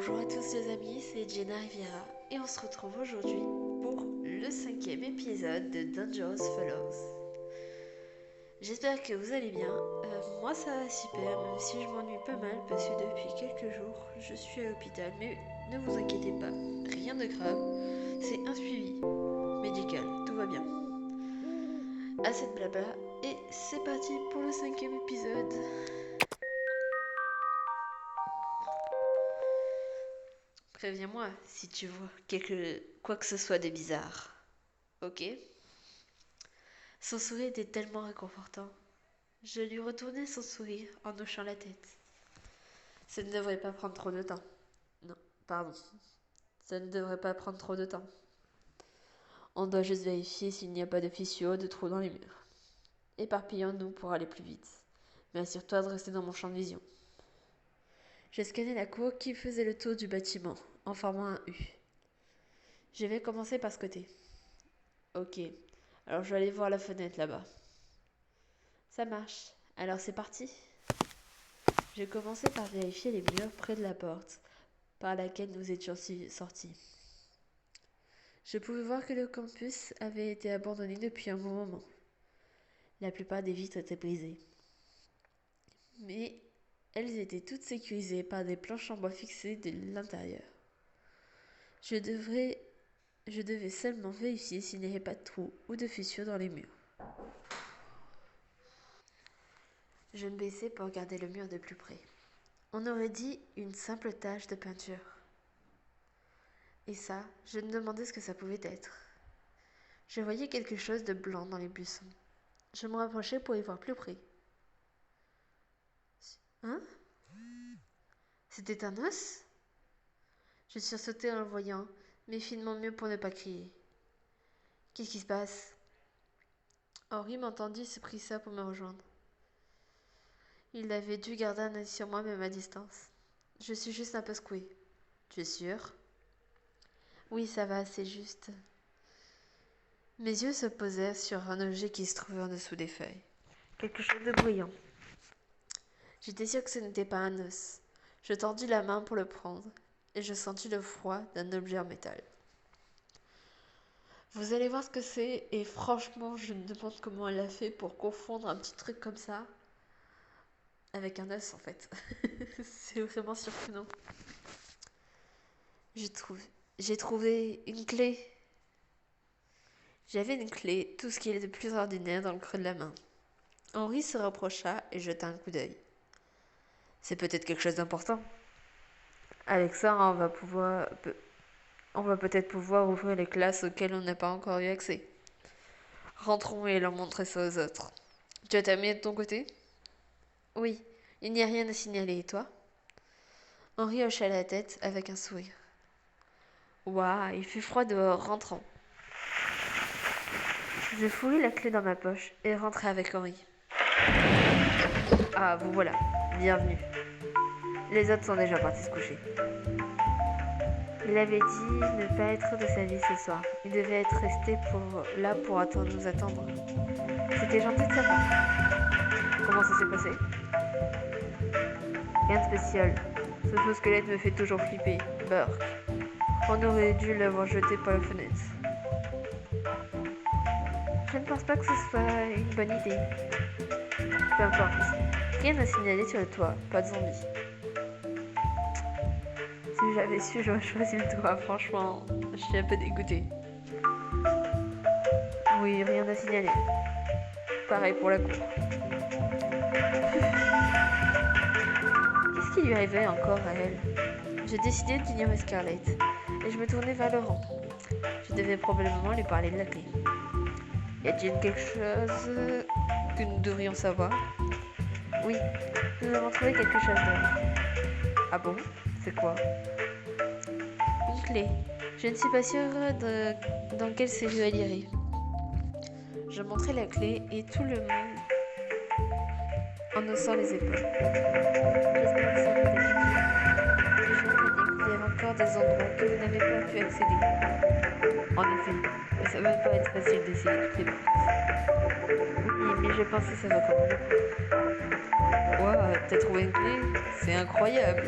Bonjour à tous les amis, c'est Jenna Riviera et on se retrouve aujourd'hui pour le 5e épisode de Dangerous Follows. J'espère que vous allez bien. Moi ça va super, même si je m'ennuie pas mal parce que depuis quelques jours je suis à l'hôpital. Mais ne vous inquiétez pas, rien de grave, c'est un suivi médical, tout va bien. Assez de blabla et c'est parti pour le 5e épisode. Préviens-moi si tu vois quoi que ce soit de bizarre. Ok? Son sourire était tellement réconfortant. Je lui retournai son sourire en hochant la tête. Ça ne devrait pas prendre trop de temps. Non, pardon. Ça ne devrait pas prendre trop de temps. On doit juste vérifier s'il n'y a pas de fissures, de trous dans les murs. Éparpillons-nous pour aller plus vite. Mais assure-toi de rester dans mon champ de vision. J'ai scanné la cour qui faisait le tour du bâtiment, en formant un U. Je vais commencer par ce côté. Ok, alors je vais aller voir la fenêtre là-bas. Ça marche, alors c'est parti. J'ai commencé par vérifier les murs près de la porte par laquelle nous étions sortis. Je pouvais voir que le campus avait été abandonné depuis un bon moment. La plupart des vitres étaient brisées. Mais elles étaient toutes sécurisées par des planches en bois fixées de l'intérieur. Je devais seulement vérifier s'il n'y avait pas de trous ou de fissures dans les murs. Je me baissai pour regarder le mur de plus près. On aurait dit une simple tache de peinture. Et ça, je me demandais ce que ça pouvait être. Je voyais quelque chose de blanc dans les buissons. Je me rapprochai pour y voir plus près. Hein? C'était un os? Je sursautai en le voyant, mais finement mieux pour ne pas crier. Qu'est-ce qui se passe? Henri m'entendit et se pressa pour me rejoindre. Il avait dû garder un œil sur moi, même à distance. Je suis juste un peu secouée. Tu es sûre? Oui, ça va, c'est juste. Mes yeux se posèrent sur un objet qui se trouvait en dessous des feuilles. Quelque chose de bruyant. J'étais sûre que ce n'était pas un os. Je tendis la main pour le prendre, et je sentis le froid d'un objet en métal. Vous allez voir ce que c'est, et franchement, je me demande comment elle a fait pour confondre un petit truc comme ça avec un os, en fait. C'est vraiment surprenant. J'ai trouvé une clé. J'avais une clé, tout ce qui est de plus ordinaire dans le creux de la main. Henri se rapprocha et jeta un coup d'œil. C'est peut-être quelque chose d'important. Avec ça, on va peut-être pouvoir ouvrir les classes auxquelles on n'a pas encore eu accès. Rentrons et leur montrer ça aux autres. Tu as terminé de ton côté? Oui, il n'y a rien à signaler, et toi? Henri hocha la tête avec un sourire. Ouah, il fait froid dehors, rentrons. Je fouillai la clé dans ma poche et rentrai avec Henri. Ah, vous voilà, bienvenue. Les autres sont déjà partis se coucher. Il avait dit ne pas être de sa vie ce soir. Il devait être resté là pour nous attendre. C'était gentil de sa part. Comment ça s'est passé? Rien de spécial. Ce faux squelette me fait toujours flipper. Burk. On aurait dû l'avoir jeté par la fenêtre. Je ne pense pas que ce soit une bonne idée. Peu importe. Rien à signaler sur le toit. Pas de zombies. Si j'avais su, j'aurais choisi le toit. Franchement, je suis un peu dégoûtée. Oui, rien à signaler. Pareil pour la cour. Qu'est-ce qui lui arrivait encore à elle? J'ai décidé d'ignorer Scarlett et je me tournai vers Laurent. Je devais probablement lui parler de la clé. Y a-t-il quelque chose que nous devrions savoir? Oui, nous avons trouvé quelque chose d'autre. Ah bon? C'est quoi? Une clé. Je ne suis pas sûre dans quelle série elle irait. Je montrai la clé et tout le monde en haussant les épaules. J'espère que ça vous définitive. Je viens de découvrir encore des endroits que vous n'avez pas pu accéder. En effet, mais ça va pas être facile d'essayer toutes les portes. Oui, mais je pense que ça va quand même. Ouah, t'as trouvé une clé? C'est incroyable.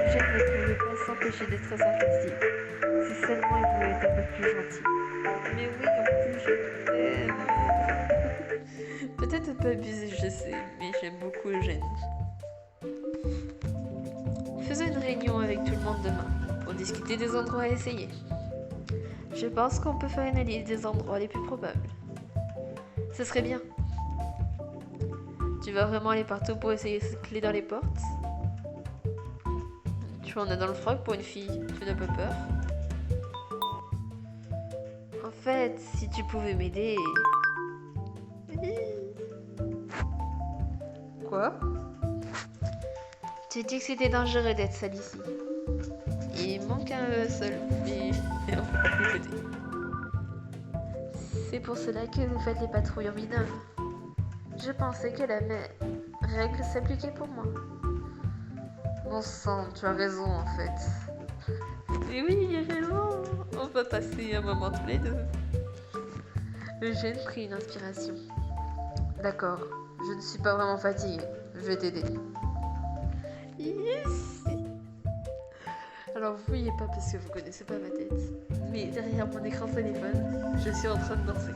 Eugène ne pouvait pas s'empêcher d'être sarcastique. Si seulement il pouvait être un peu plus gentil. Mais oui, en plus je t'aime. Peut-être un peu abusé, je sais, mais j'aime beaucoup Eugène. Faisons une réunion avec tout le monde demain, pour discuter des endroits à essayer. Je pense qu'on peut faire une liste des endroits les plus probables. Ce serait bien. Tu vas vraiment aller partout pour essayer cette clé dans les portes? Tu en as dans le froc pour une fille, tu n'as pas peur? En fait, si tu pouvais m'aider... Quoi? Tu dis que c'était dangereux d'être seul ici. Il manque un seul, mais on peut pas l'écouter. C'est pour cela que vous faites les patrouilles en binôme. Je pensais que la même règle s'appliquait pour moi. Bon sang, tu as raison en fait. Mais oui, il a raison. On va passer un moment tous les deux. Eugène prit une inspiration. D'accord, je ne suis pas vraiment fatiguée. Je vais t'aider. Yes! Alors vous voyez pas parce que vous connaissez pas ma tête. Mais derrière mon écran téléphone, je suis en train de danser.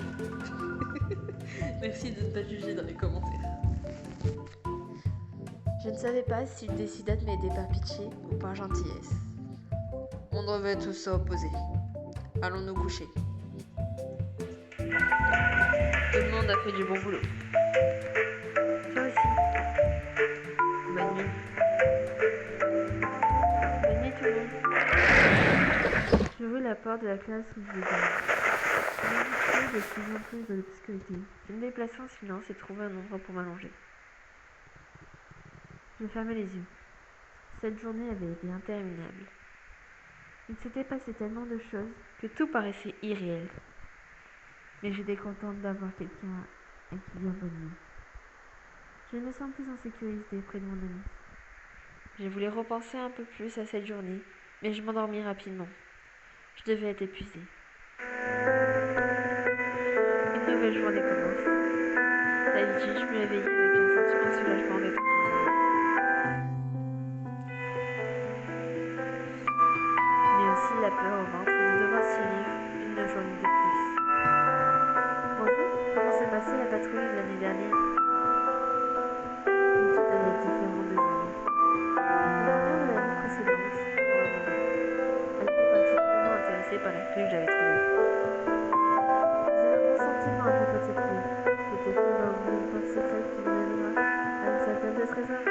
Merci de ne pas juger dans les commentaires. Je ne savais pas s'il décida de m'aider par pitié ou par gentillesse. On devait tous s'opposer. Allons nous coucher. Tout le monde a fait du bon boulot. Toi aussi. Bonne nuit. Bonne nuit tout le monde. J'ouvris la porte de la classe où je vivais. Je de plus en plus de l'obscurité. Je me déplaçai en silence et trouvai un endroit pour m'allonger. Je fermai les yeux. Cette journée avait été interminable. Il s'était passé tellement de choses que tout paraissait irréel. Mais j'étais contente d'avoir quelqu'un à qui dire bonne nuit. Je me sens plus en sécurité près de mon ami. Je voulais repenser un peu plus à cette journée, mais je m'endormis rapidement. Je devais être épuisée. Une nouvelle journée commence. D'habitude, je me réveillais avec un sentiment de soulagement d'être mais aussi la peur au ventre de devoir subir une journée de plus. Bonjour, comment s'est passée la patrouille de l'année dernière? Mais tout allait être différent désormais. Le père de l'année précédente, probablement. Elle était particulièrement intéressée par la clé que j'avais trouvée. J'avais un bon sentiment à propos de cette clé. Peut-être qu'elle va ouvrir une porte secrète qui nous mènera à une certaine de trésor.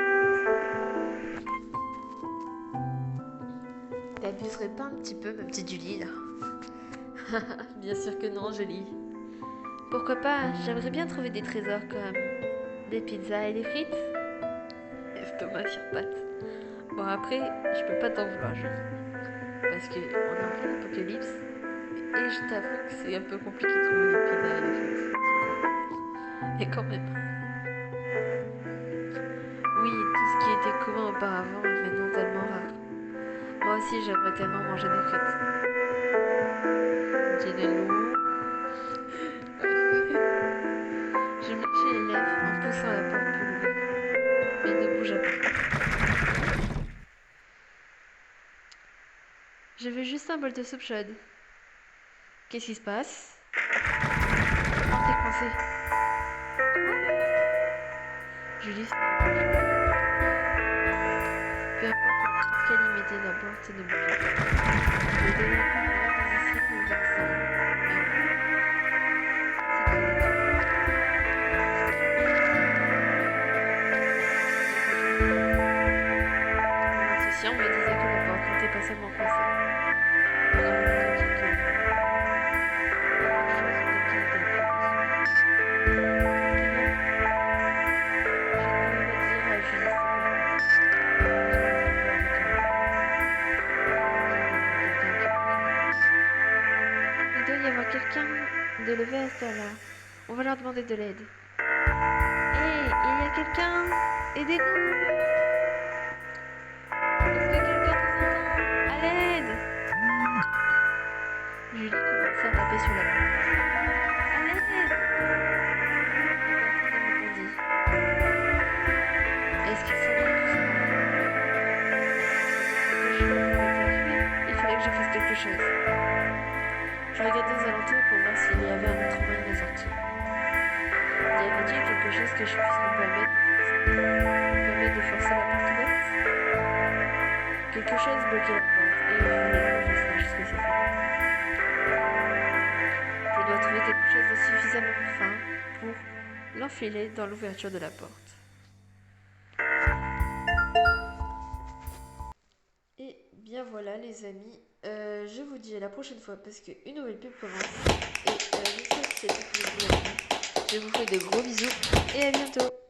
T'abuserais pas un petit peu, ma petite Julie, là? Bien sûr que non, Julie. Pourquoi pas, j'aimerais bien trouver des trésors comme des pizzas et des frites. Estomac sur pattes. Bon, après, je peux pas t'en vouloir, Julie. Parce qu'on est en plein apocalypse. Et je t'avoue que c'est un peu compliqué de trouver des pizzas et des frites. Mais quand même. Oui, tout ce qui était commun auparavant est maintenant tellement rare. Moi aussi, j'aimerais tellement manger des frites. J'ai des loups. Je me lâchais les lèvres en poussant la porte pour l'ouvrir. Mais ne bougea pas. Je veux juste un bol de soupe chaude. Qu'est-ce qui se passe? T'es coincé. Julie, peu importe jusqu'à y mettait la porte ne bougeait pas. Je donnais un coup de main des ici pour ouvrir ensemble. Mon intuition me disait que la porte n'était pas seulement coincée. Il y avait quelqu'un qui ouvrait. Quelque chose de qui était plus. Il doit y avoir quelqu'un de levé à ce là. On va leur demander de l'aide. Hé, il y a quelqu'un? Aidez-nous! Est-ce que quelqu'un nous entend? À l'aide! quelque chose. Je regardais aux alentours pour voir s'il y avait un autre moyen de sortir. Y avait-il quelque chose que je puisse me permettre de forcer la porte ouverte? Quelque chose bloquait la porte et il fallait que je sache ce que c'était. Je dois trouver quelque chose de suffisamment fin pour l'enfiler dans l'ouverture de la porte. Et bien voilà les amis, je vous dis à la prochaine fois parce qu'une nouvelle pub commence. Et j'espère que cette pub vous a plu. Je vous fais de gros bisous et à bientôt.